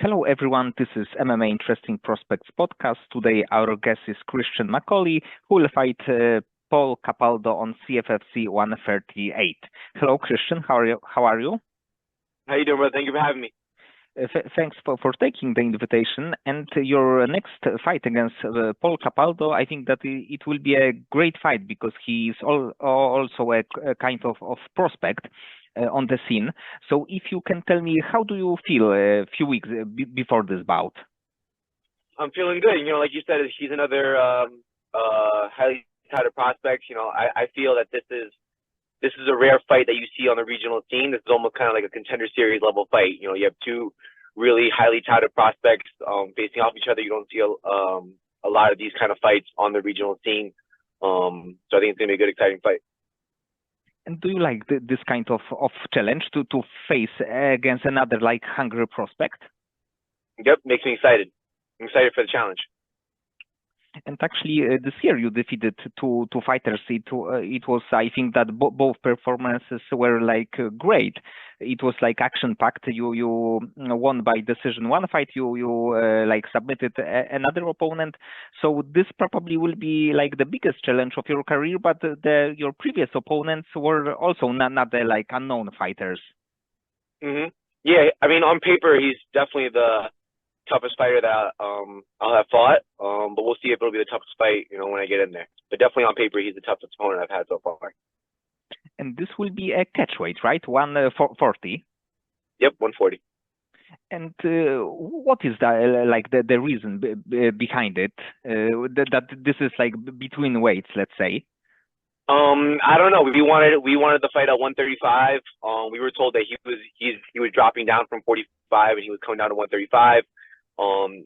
Hello, everyone. This is MMA Interesting Prospects podcast. Today, our guest is Christian McAuley, who will fight Paul Capaldo on CFFC 138. Hello, Christian. How are you? How you doing, brother? Thank you for having me. Thanks for taking the invitation. And your next fight against Paul Capaldo, I think that it will be a great fight because he is also a kind of prospect on the scene. So if you can tell me, how do you feel a few weeks before this bout? I'm feeling good. Like you said, he's another highly touted prospect. I feel that this is a rare fight that you see on the regional scene. This is almost kind of like a contender series level fight. You have two really highly touted prospects facing off each other. You don't see a lot of these kind of fights on the regional scene. So I think it's gonna be a good, exciting fight. And do you like this kind of challenge to face against another like hungry prospect? Yep, makes me excited. I'm excited for the challenge. And actually, this year you defeated two fighters. It was, I think, that both performances were like great. It was like action packed. You won by decision one fight. You like submitted another opponent. So this probably will be like the biggest challenge of your career. But your previous opponents were also not like unknown fighters. Yeah, I mean, on paper he's definitely the toughest fighter that I'll have fought, but we'll see if it'll be the toughest fight, when I get in there. But definitely on paper, he's the toughest opponent I've had so far. And this will be a catchweight, right? 140. Yep, 140. And what is the reason behind it? That this is like between weights, let's say. I don't know. We wanted the fight at 135. We were told that he was dropping down from 45 and he was coming down to 135.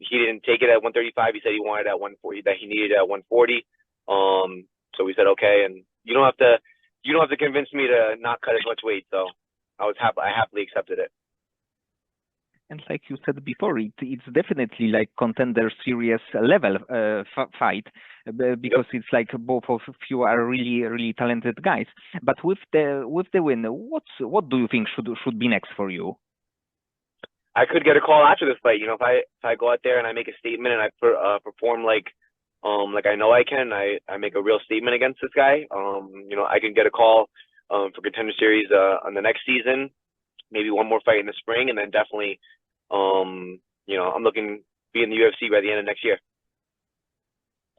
He didn't take it at 135. He said he wanted it at 140, that he needed it at 140. So we said okay, and you don't have to convince me to not cut as much weight. So I happily accepted it. And like you said before, it's definitely like contender series level fight because It's like both of you are really talented guys. But with the win, what do you think should be next for you? I could get a call after this fight. If I go out there and I make a statement and I perform like I know I can, I make a real statement against this guy. I can get a call for contender series on the next season, maybe one more fight in the spring, and then definitely, I'm looking to be in the UFC by the end of next year.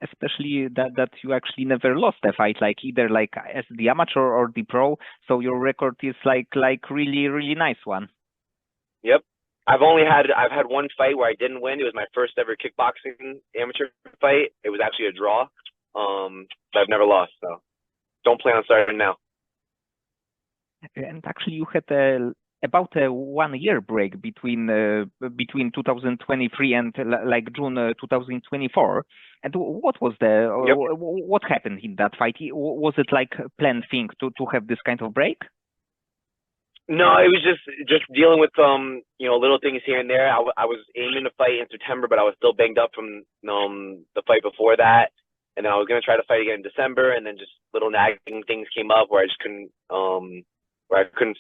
Especially that you actually never lost a fight, like either like as the amateur or the pro. So your record is like really nice one. Yep. I've had one fight where I didn't win. It was my first ever kickboxing amateur fight. It was actually a draw. But I've never lost, so don't plan on starting now. And actually, you had about a 1 year break between 2023 and like June 2024. And what was what happened in that fight? Was it like a planned thing to have this kind of break? No, it was just dealing with little things here and there. I was aiming to fight in September, but I was still banged up from the fight before that, and then I was gonna try to fight again in December, and then just little nagging things came up where I just couldn't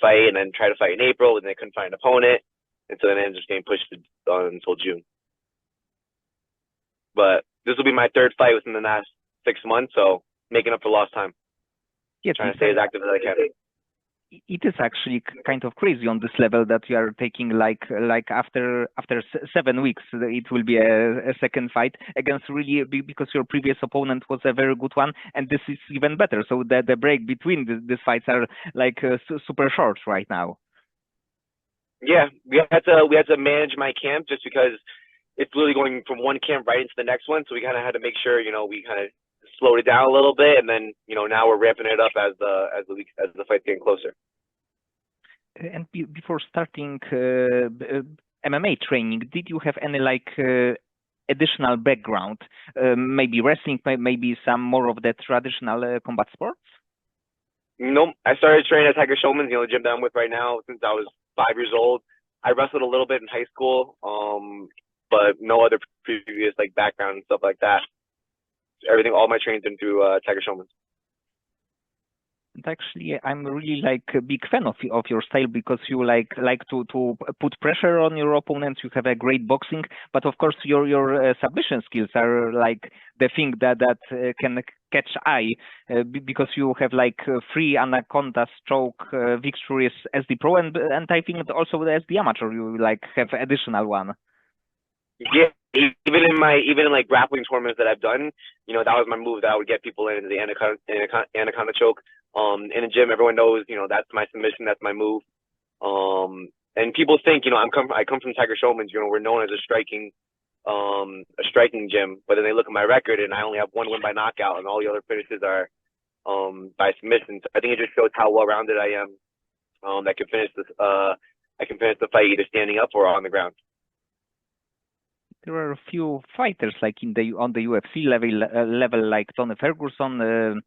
fight, and then try to fight in April, and then I couldn't find an opponent, and so then I ended up getting pushed until June. But this will be my third fight within the last 6 months, so making up for lost time. Yeah, trying to stay as active as I can. It is actually kind of crazy on this level that you are taking like after 7 weeks it will be a second fight against really because your previous opponent was a very good one, and this is even better. So the break between these fights are like super short right now. Yeah, we had to manage my camp just because it's literally going from one camp right into the next one. So we kind of had to make sure we kind of slowed it down a little bit, and then now we're ramping it up as the fight's getting closer. And before starting MMA training, did you have any like additional background, maybe wrestling, maybe some more of the traditional combat sports? Nope. I started training at Tiger Showman's, the gym that I'm with right now, since I was 5 years old. I wrestled a little bit in high school, but no other previous like background and stuff like that. All my training's been through Tiger Showman's. And actually, I'm really like a big fan of your style because you like to put pressure on your opponents. You have a great boxing, but of course your submission skills are like the thing that can catch eye because you have like three anaconda stroke victories as the pro, and I think also as the amateur you like have additional one. Yeah, even in like grappling tournaments that I've done, that was my move that I would get people into the anaconda choke. In the gym, everyone knows, that's my submission, that's my move. And people think, I come from Tiger Showman's, we're known as a striking gym, but then they look at my record and I only have one win by knockout and all the other finishes are by submission. So I think it just shows how well rounded I am. I can finish the fight either standing up or on the ground. There are a few fighters like on the UFC level like Tony Ferguson,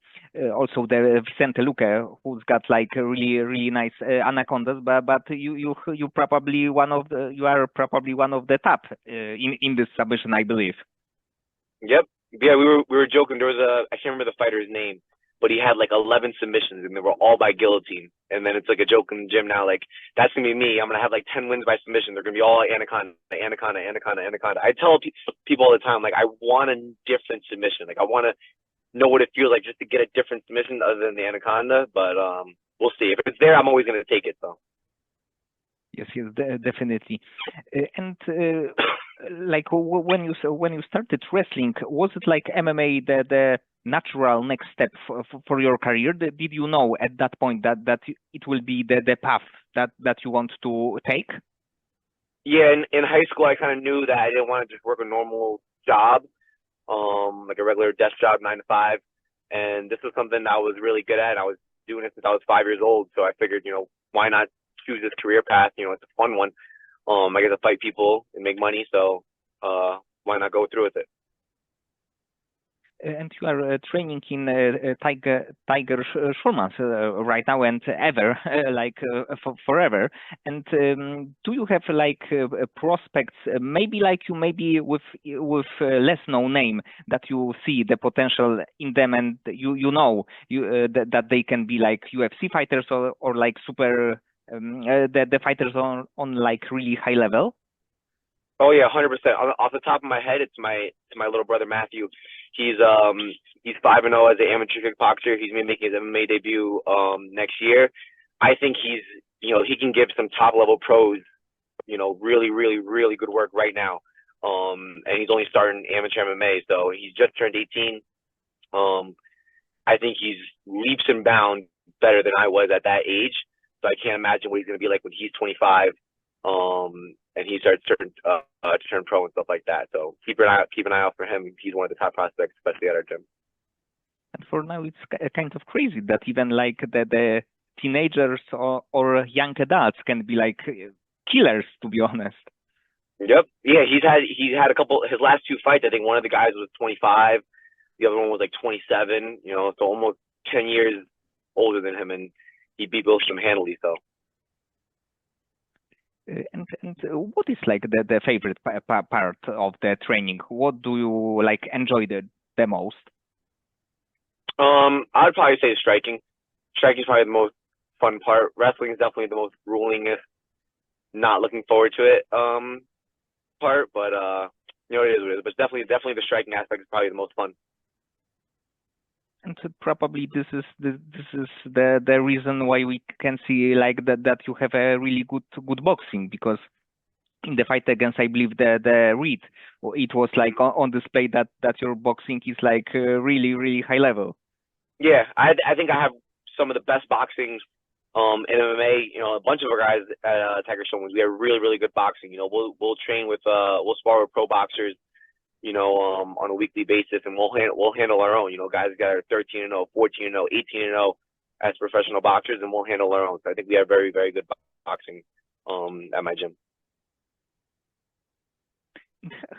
also the Vicente Luque, who's got like really nice anacondas. But you are probably one of the top in this submission, I believe. Yep. Yeah, we were joking. There was I can't remember the fighter's name, but he had like 11 submissions and they were all by guillotine. And then it's like a joke in the gym now, like that's gonna be me. I'm gonna have like 10 wins by submission. They're gonna be all anaconda. I tell people all the time, like I want a different submission. Like I want to know what it feels like just to get a different submission other than the anaconda. But we'll see. If it's there, I'm always gonna take it though. Yes, definitely. And like when you started wrestling, was it like MMA the natural next step for your career? Did you know at that point that it will be the path that you want to take? Yeah, in high school, I kind of knew that I didn't want to just work a normal job, like a regular desk job, 9 to 5. And this was something I was really good at. I was doing it since I was 5 years old. So I figured, why not choose this career path? It's a fun one. I get to fight people and make money. So why not go through with it? And you are training in Tiger Schulman's right now and ever, forever. And do you have like prospects, maybe like you, maybe with less known name that you see the potential in them, and that they can be like UFC fighters or like super the fighters on like really high level? Oh yeah, 100%. Off the top of my head, it's my little brother Matthew. He's 5-0 as an amateur kickboxer. He's gonna be making his MMA debut next year. I think he can give some top level pros, really really good work right now. And he's only starting amateur MMA, so he's just turned 18. I think he's leaps and bounds better than I was at that age. So I can't imagine what he's gonna be like when he's 25. And he starts to turn pro and stuff like that. So keep an eye out for him. He's one of the top prospects, especially at our gym. And for now, it's kind of crazy that even like the teenagers or young adults can be like killers, to be honest. Yep. Yeah, he's had a couple. His last 2 fights, I think one of the guys was 25, the other one was like 27. So almost 10 years older than him, and he beat both of them handily. So. And what is like the favorite part of the training? What do you like enjoy the most? I'd probably say striking. Striking is probably the most fun part. Wrestling is definitely the most gruelingest. Not looking forward to it part, but it is what it is. But definitely the striking aspect is probably the most fun. And probably this is the reason why we can see like that you have a really good boxing, because in the fight against, I believe, the Reed, it was like on display that your boxing is like really high level. Yeah, I think I have some of the best boxing in MMA. A bunch of our guys at Tiger Showman's, we have really good boxing. We'll train with we'll spar with pro boxers, on a weekly basis, and we'll handle our own. Guys that are 13-0, 14-0, 18-0 as professional boxers, and we'll handle our own. So I think we have very good boxing at my gym.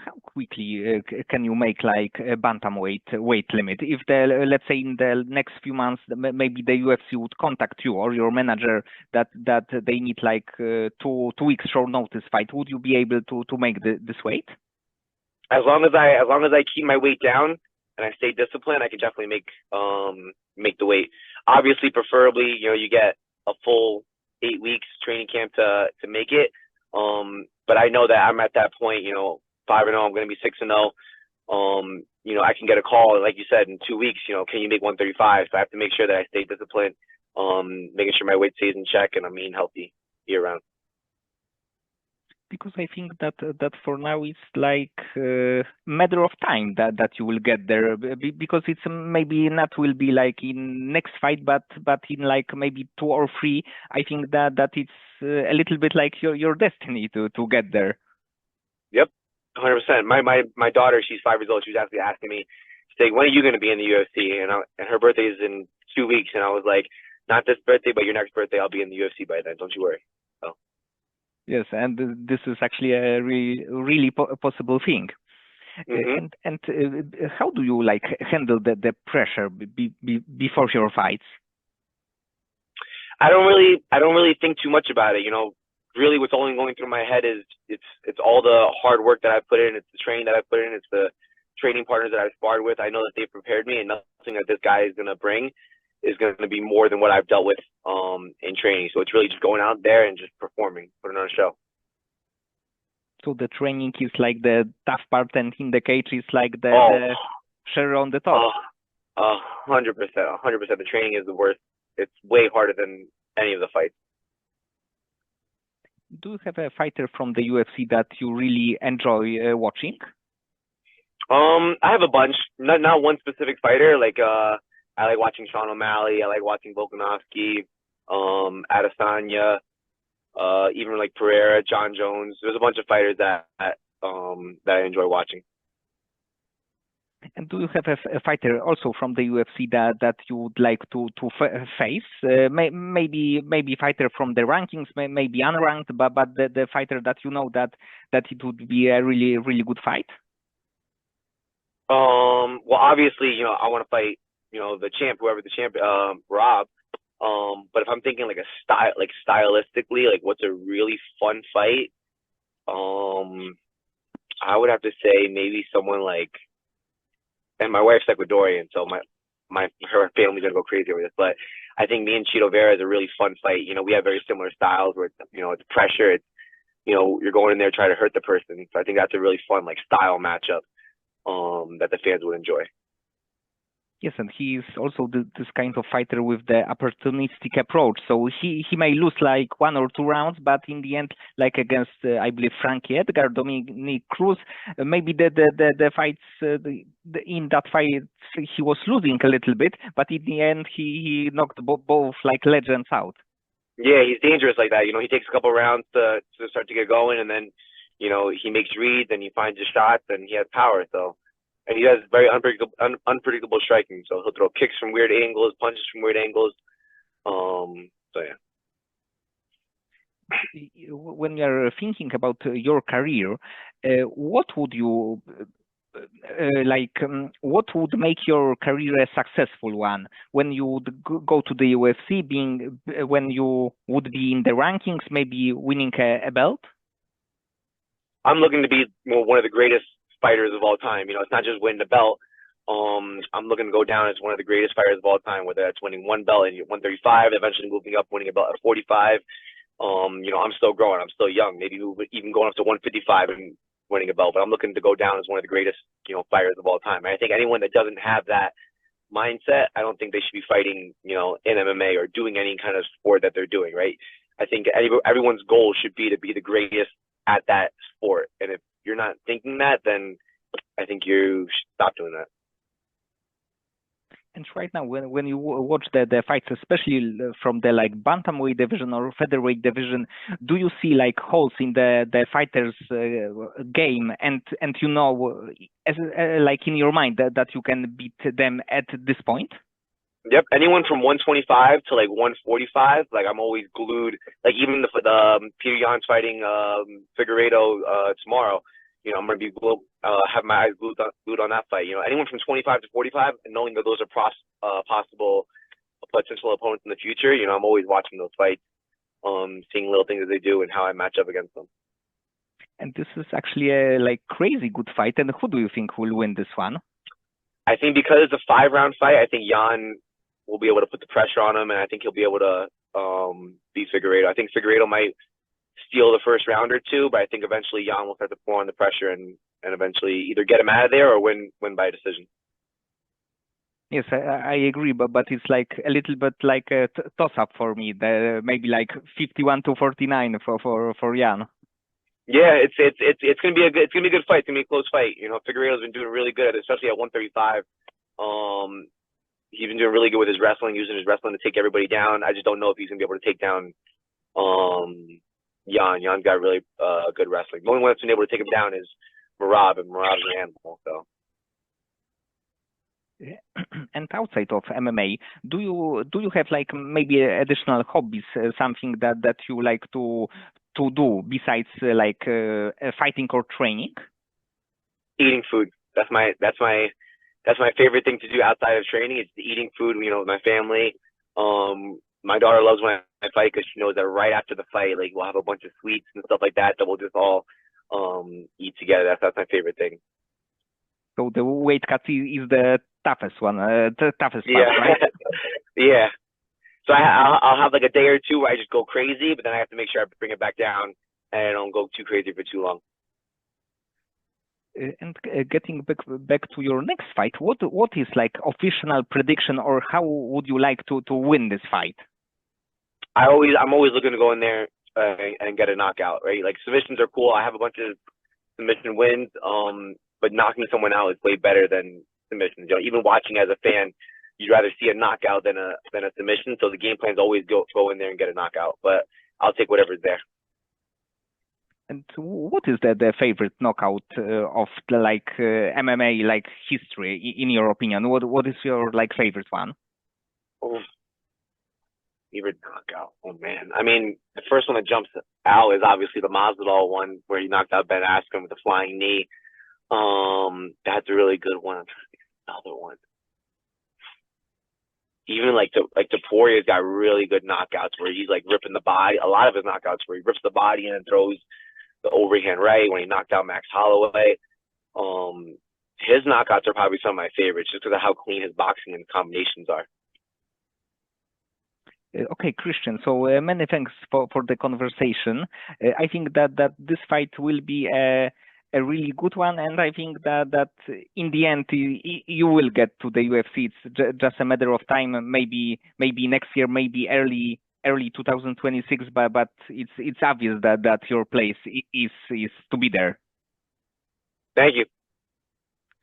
How quickly can you make like a bantamweight weight limit? If let's say in the next few months, maybe the UFC would contact you or your manager that they need like 2 weeks short notice fight, would you be able to make this weight? As long as I keep my weight down and I stay disciplined, I can definitely make the weight. Obviously, preferably, you get a full 8 weeks training camp to make it. But I know that I'm at that point, 5-0. I'm going to be 6-0. I can get a call, like you said, in 2 weeks. Can you make 135? So I have to make sure that I stay disciplined, making sure my weight stays in check and I'm eating healthy year round. Because I think that for now it's like a matter of time that you will get there, because it's maybe not will be like in next fight, but in like maybe 2 or 3. I think that it's a little bit like your destiny to get there. Yep, 100%. My daughter, she's 5 years old. She was actually asking me, saying, "When are you going to be in the UFC?" And her birthday is in 2 weeks, and I was like, "Not this birthday, but your next birthday, I'll be in the UFC by then. Don't you worry." So. Yes, and this is actually a really possible thing. Mm-hmm. And how do you like handle the pressure before your fights? I don't really think too much about it. Really, what's only going through my head is it's all the hard work that I put in. It's the training that I put in. It's the training partners that I've sparred with. I know that they've prepared me, and nothing that this guy is gonna bring is going to be more than what I've dealt with in training. So it's really just going out there and just performing, putting on a show. So the training is like the tough part, and in the cage is like the cherry on the top. 100%. The training is the worst. It's way harder than any of the fights. Do you have a fighter from the UFC that you really enjoy watching? I have a bunch. Not one specific fighter. Like I like watching Sean O'Malley. I like watching Volkanovski, Adesanya, even like Pereira, John Jones. There's a bunch of fighters that I enjoy watching. And do you have a fighter also from the UFC that you would like to face? Maybe fighter from the rankings, maybe unranked, but the fighter that you know that it would be a really good fight. Well, obviously, I want to fight, the champ, whoever the champ, Rob. But if I'm thinking like stylistically, like what's a really fun fight, I would have to say maybe someone like, and my wife's Ecuadorian, so her family's gonna go crazy over this. But I think me and Chito Vera is a really fun fight. We have very similar styles where it's pressure. It's you're going in there trying to hurt the person. So I think that's a really fun like style matchup that the fans would enjoy. Yes, and he is also this kind of fighter with the opportunistic approach. So he may lose like 1 or 2 rounds, but in the end, like against I believe Frankie Edgar, Dominic Cruz, maybe the fights in that fight he was losing a little bit, but in the end he knocked both like legends out. Yeah, he's dangerous like that. He takes a couple rounds to start to get going, and then he makes reads and he finds his shots and he has power. So. And he has very unpredictable striking. So he'll throw kicks from weird angles, punches from weird angles. So yeah. When you're thinking about your career, what would you what would make your career a successful one? When you would go to the UFC, when you would be in the rankings, maybe winning a belt? I'm looking to be one of the greatest fighters of all time. It's not just winning the belt. I'm looking to go down as one of the greatest fighters of all time, whether that's winning 1 belt at 135, eventually moving up, winning a belt at 45. I'm still growing. I'm still young. Maybe even going up to 155 and winning a belt. But I'm looking to go down as one of the greatest, fighters of all time. And I think anyone that doesn't have that mindset, I don't think they should be fighting, in MMA or doing any kind of sport that they're doing, right? I think everyone's goal should be to be the greatest at that sport. And if you're not thinking that, then I think you should stop doing that. And right now, when you watch the fights, especially from the like bantamweight division or featherweight division, do you see like holes in the fighters' game, and as like in your mind that you can beat them at this point? Yep, anyone from 125 to like 145, like I'm always glued. Like even the Peter Yan's fighting Figueiredo tomorrow. I'm gonna be have my eyes glued on that fight. Anyone from 25 to 45, and knowing that those are possible potential opponents in the future. I'm always watching those fights, seeing little things that they do and how I match up against them. And this is actually a like crazy good fight. And who do you think will win this one? I think because it's a 5-round fight, I think Yan will be able to put the pressure on him, and I think he'll be able to beat Figueiredo. I think Figueiredo might steal the first round or two, but I think eventually Jan will start to pour on the pressure and eventually either get him out of there or win by decision. Yes, I agree, but it's like a little bit like a toss-up for me. Maybe like 51-49 for Jan. Yeah, it's gonna be a good fight. It's gonna be a close fight. You know, Figueiredo's been doing really good, especially at 135. He's been doing really good with his wrestling, using his wrestling to take everybody down. I just don't know if he's gonna be able to take down Jan. Jan's got really good wrestling. The only one that's been able to take him down is Merab, and Merab's an animal. So. And outside of MMA, do you have like maybe additional hobbies, something that you like to do besides like fighting or training? Eating food. That's my favorite thing to do outside of training. It's eating food. You know, with my family. My daughter loves when I fight because she knows that right after the fight, like we'll have a bunch of sweets and stuff like that we'll just all eat together. That's my favorite thing. So the weight cut is the toughest one, the toughest part, right? Yeah. So I'll have like a day or two where I just go crazy, but then I have to make sure I bring it back down and I don't go too crazy for too long. And getting back to your next fight, what is like official prediction, or how would you like to win this fight? I'm always looking to go in there and get a knockout, right? Like submissions are cool. I have a bunch of submission wins, but knocking someone out is way better than submissions. You know, even watching as a fan, you'd rather see a knockout than a submission. So the game plan is always go in there and get a knockout. But I'll take whatever's there. And what is the favorite knockout of the like MMA like history in your opinion? What is your like favorite one? Oh, favorite knockout? Oh man, I mean the first one that jumps out is obviously the Masvidal one where he knocked out Ben Askren with a flying knee. That's a really good one. I'm trying to think of another one. Even like Taporea's got really good knockouts where he's like ripping the body. A lot of his knockouts where he rips the body and throws the overhand right when he knocked out Max Holloway. His knockouts are probably some of my favorites just because of how clean his boxing and combinations are. Okay, Christian. So many thanks for the conversation. I think that this fight will be a really good one, and I think that in the end you will get to the UFC. It's just a matter of time. Maybe next year, maybe early 2026. But it's obvious that your place is to be there. Thank you.